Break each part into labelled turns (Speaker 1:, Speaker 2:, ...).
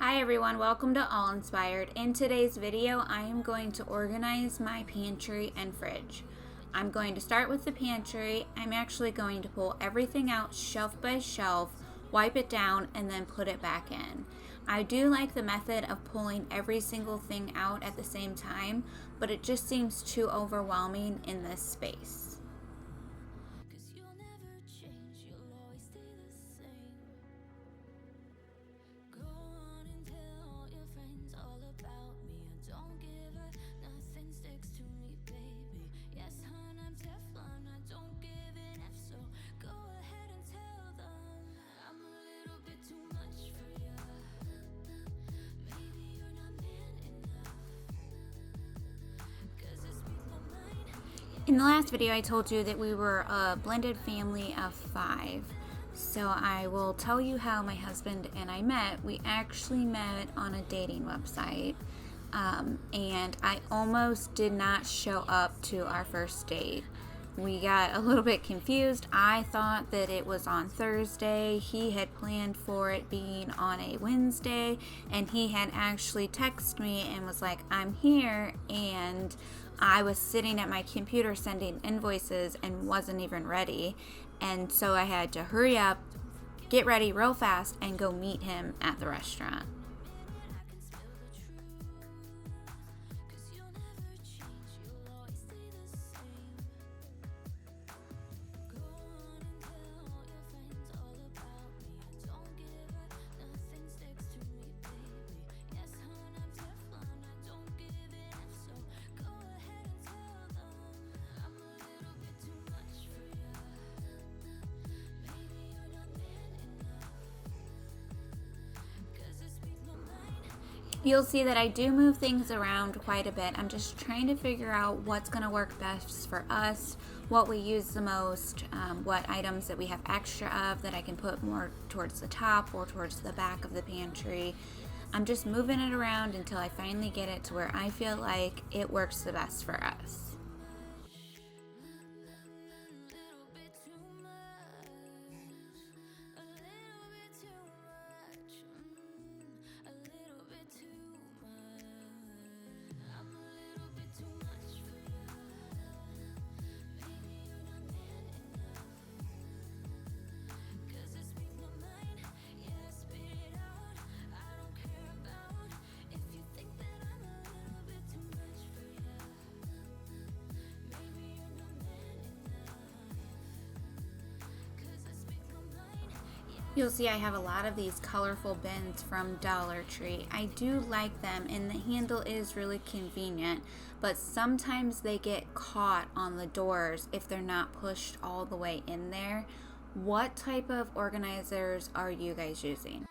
Speaker 1: Hi everyone, welcome to All Inspired. In today's video, I am going to organize my pantry and fridge. I'm going to start with the pantry. I'm actually going to pull everything out shelf by shelf, wipe it down, and then put it back in. I do like the method of pulling every single thing out at the same time, but it just seems too overwhelming in this space. In the last video, I told you that we were a blended family of 5. So I will tell you how my husband and I met. We actually met on a dating website, and I almost did not show up to our first date. We got a little bit confused. I thought that it was on Thursday. He had planned for it being on a Wednesday, and he had actually texted me and was like, "I'm here," and I was sitting at my computer sending invoices and wasn't even ready. And so I had to hurry up, get ready real fast, and go meet him at the restaurant. You'll see that I do move things around quite a bit. I'm just trying to figure out what's going to work best for us, what we use the most, what items that we have extra of that I can put more towards the top or towards the back of the pantry. I'm just moving it around until I finally get it to where I feel like it works the best for us. You'll see I have a lot of these colorful bins from Dollar Tree. I do like them and the handle is really convenient, but sometimes they get caught on the doors if they're not pushed all the way in there. What type of organizers are you guys using?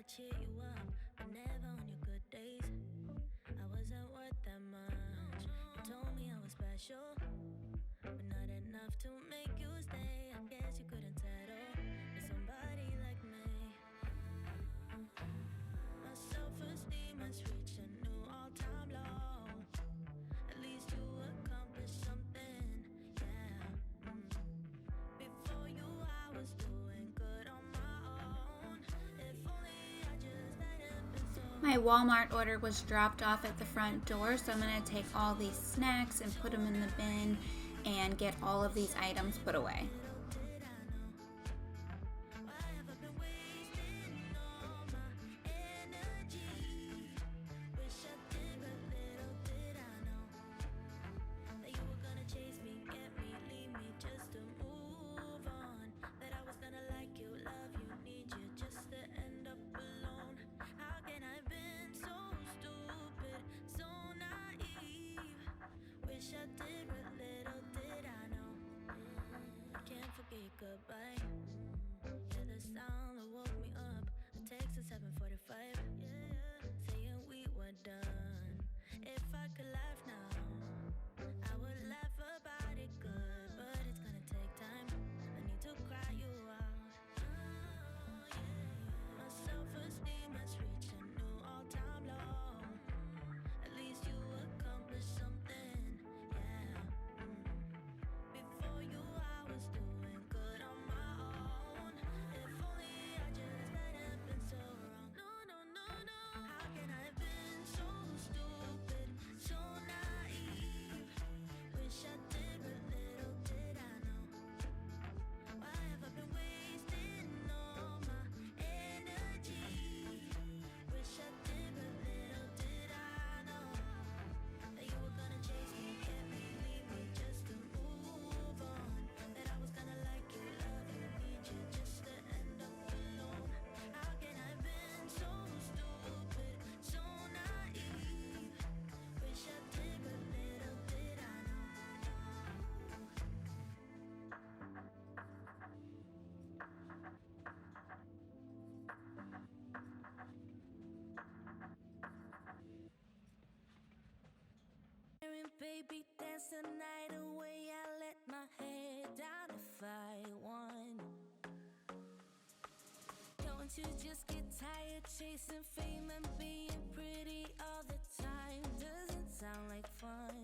Speaker 2: cheer you up, but never on your good days. I wasn't worth that much. You told me I was special, but not enough to make you stay. I guess you couldn't settle with somebody like me. My self-esteem has reached a new all-time low. At least you accomplished something, yeah. Before you, I was doing good on my own. If only I just hadn't been so.
Speaker 1: My Walmart order was dropped off at the front door, so I'm going to take all these snacks and put them in the bin and get all of these items put away.
Speaker 2: Goodbye. Yeah, the sound that woke me up. A text at 7:45. Saying we were done. If I could laugh now, I would laugh about it good. But it's gonna take time. I need to cry you out. My self-esteem has reached a new all-time low. At least you accomplished something, yeah. Before you, I was doing good on my own. If only I just hadn't been so wrong. No, no, no, no. How can I have been so stupid, so naive? Wish I did, but little did I know. Why have I been wasting all my energy? Wish I did, but little did I know that you were gonna chase me, get me, leave me just to move on. That I was gonna like you, love you, need you just to end up alone. How can I have been so stupid, so naive? Wish I did, but little did I know. Baby, dance the night away. I let my head down if I won. Don't you just get tired chasing fame and being pretty all the time? Doesn't sound like fun.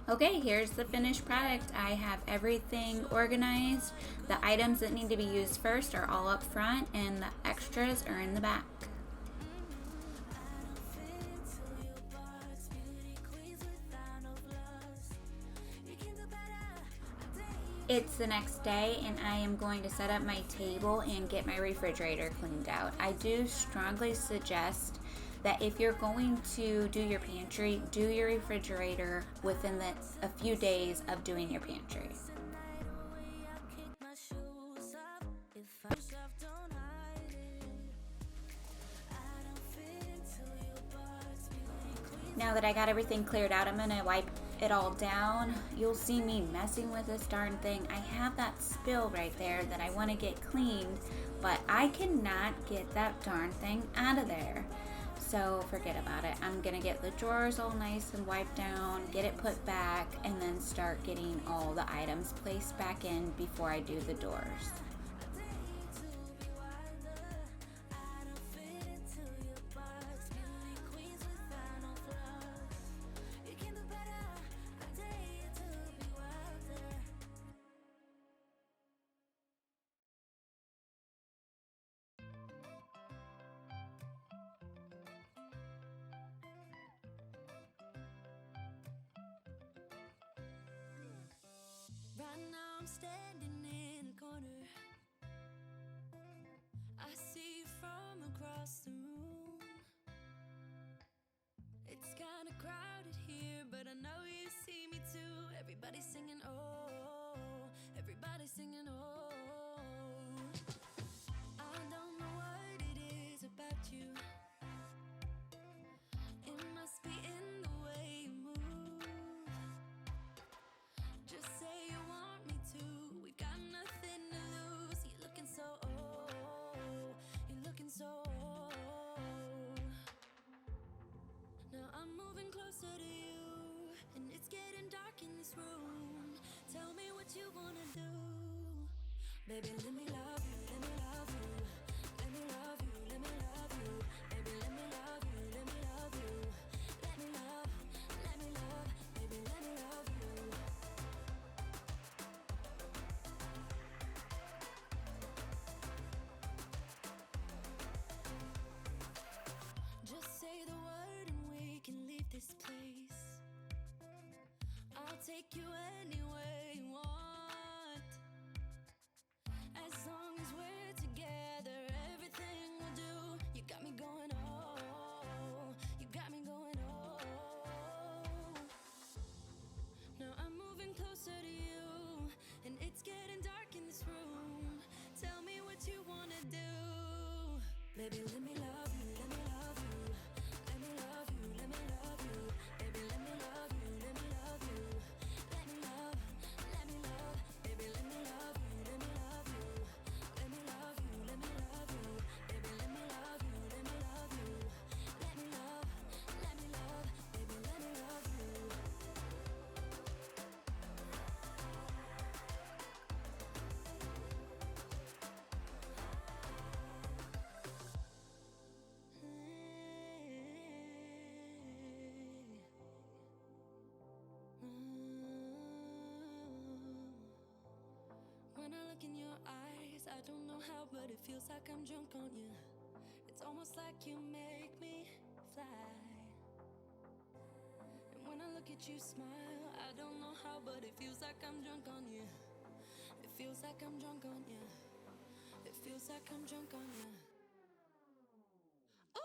Speaker 1: Okay, here's the finished product. I have everything organized. The items that need to be used first are all up front, and the extras are in the back. It's the next day, and I am going to set up my table and get my refrigerator cleaned out. I do strongly suggest that if you're going to do your pantry, do your refrigerator within a few days of doing your pantry. Now that I got everything cleared out, I'm going to wipe it all down. You'll see me messing with this darn thing. I have that spill right there that I want to get cleaned, but I cannot get that darn thing out of there. So forget about it. I'm going to get the drawers all nice and wiped down, get it put back, and then start getting all the items placed back in before I do the doors.
Speaker 2: Right now I'm standing in the corner. I see you from across the room. It's kinda crowded here, but I know you see me too. Everybody's singing oh, everybody's singing oh. I don't know what it is about you. It must be in the way you move. Just say you want me to. We got nothing to lose. You're looking so oh, you're looking Baby, let me love you, let me love you. Let me love you, let me love you. Baby, let me love you, let me love you. Let me love, baby, let me love you. Just say the word and we can leave this place. I'll take you anywhere you want. As long as we're together, everything we'll do. You got me going, oh, you got me going, oh. Now I'm moving closer to you, and it's getting dark in this room. Tell me what you wanna do. Baby, let me love you, let me love you. Let me love you, let me love you. Baby, let me love you, let me love you. Let me love, baby, let me love you, let me love you. Let me love you, let me love you. Baby, let me love you, let me love you. Let me love, baby, let me love you. When I look in your eyes, I don't know how, but it feels like I'm drunk on you. It's almost like you make me fly. And when I look at you smile, I don't know how, but it feels like I'm drunk on you. It feels like I'm drunk on you. It feels like I'm drunk on you. Oh!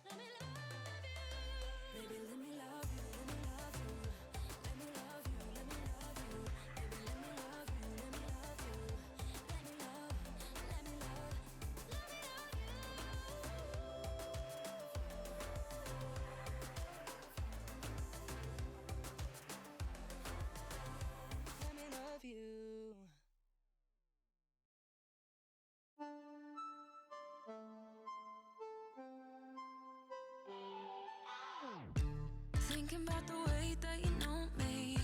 Speaker 2: Let me love you. Baby, let me love you, let me love you. Let me love you, let me love you. Baby, let me love you, let me love you. Let me love, let me love, let me love you. Let me love you. Thinking about the way that you know me.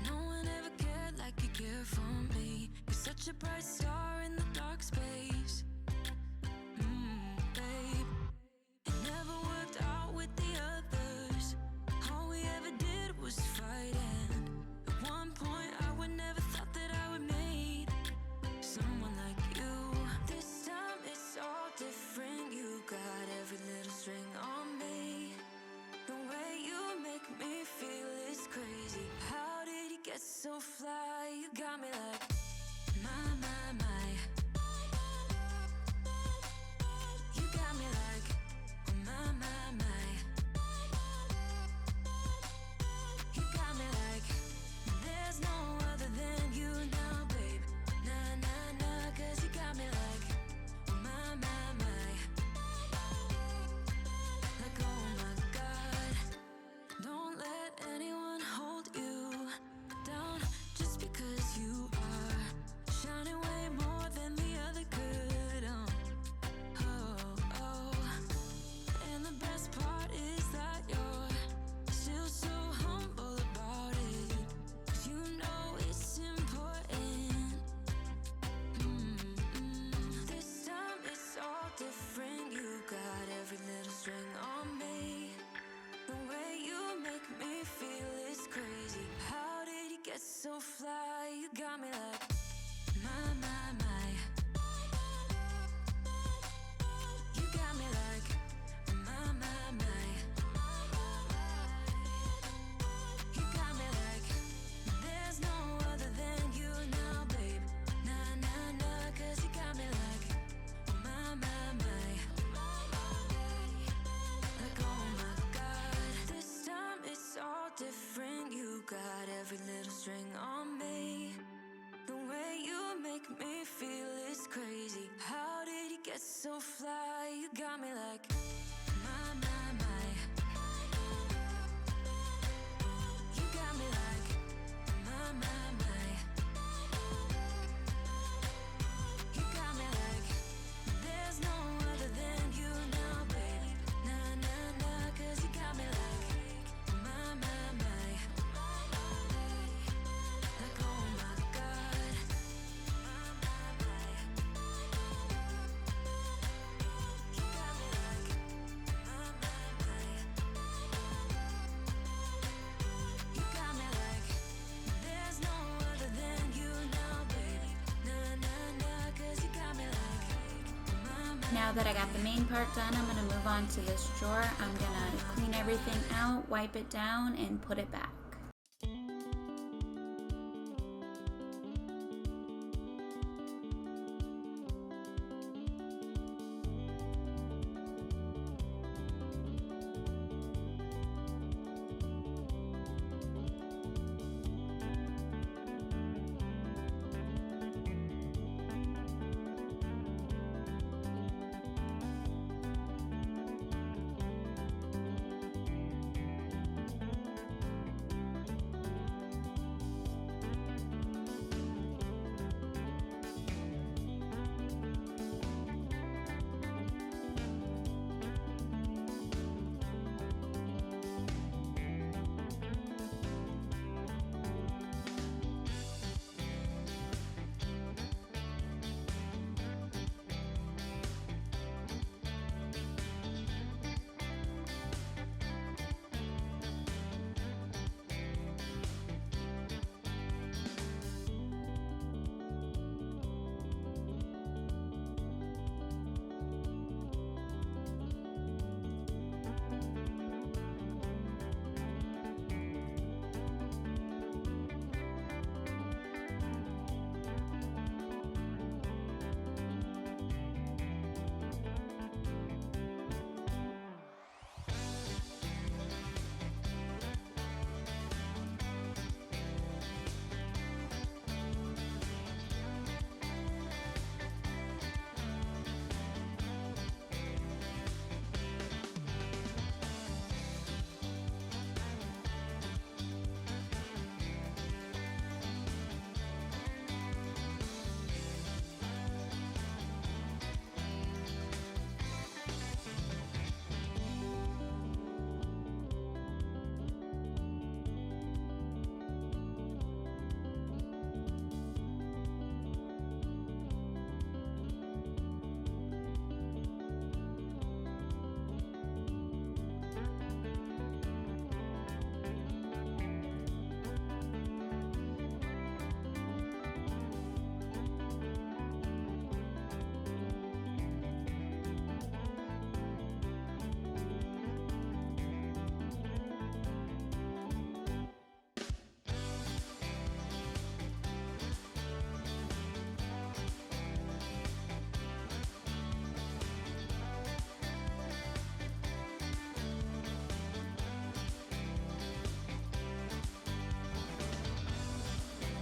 Speaker 2: No one ever cared like you care for me. You're such a bright star in the dark space. Babe, it never worked out with the others. All we ever did was fight, and at one point I would never thought that I would meet someone like you. This time it's all different. You got every little string on me. The way you make me feel is crazy. How did you get so fly? You got me like my, my, my. You got me like my, my, my. You got me like there's no other than you now, babe. Nah, nah, nah, 'cause you got me like my, my, my. Like oh my God, don't let anyone hold you down just because you are shining way more than the other could. Oh, oh. And the best part is that you're still so humble about it. 'Cause you know it's important. This time it's all different. You got every little string on me. The way you make me feel is crazy. How did you get so fly? You got me like my, my, my. You got me like my, my, my. You got me like there's no other than you now, babe. Nah, nah, nah, 'cause you got me like my, my, my. Like oh my God, this time it's all different. You got every little string on me. The way you make me feel is crazy. How did you get so fly? You got me like my, my, my. You got me like my, my, my. You got me like there's no other than you now, babe. Nah, nah, nah, 'cause you got me like my, my.
Speaker 1: Now that I got the main part done, I'm going to move on to this drawer. I'm going to clean everything out, wipe it down, and put it back.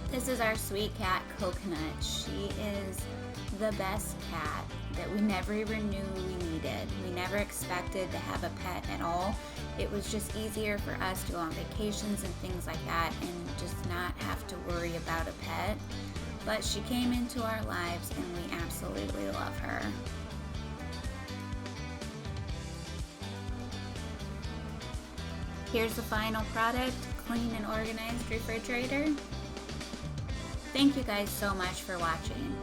Speaker 1: This is our sweet cat, Coconut. She is the best cat that we never even knew we needed. We never expected to have a pet at all. It was just easier for us to go on vacations and things like that and just not have to worry about a pet. But she came into our lives and we absolutely love her. Here's the final product, clean and organized refrigerator. Thank you guys so much for watching.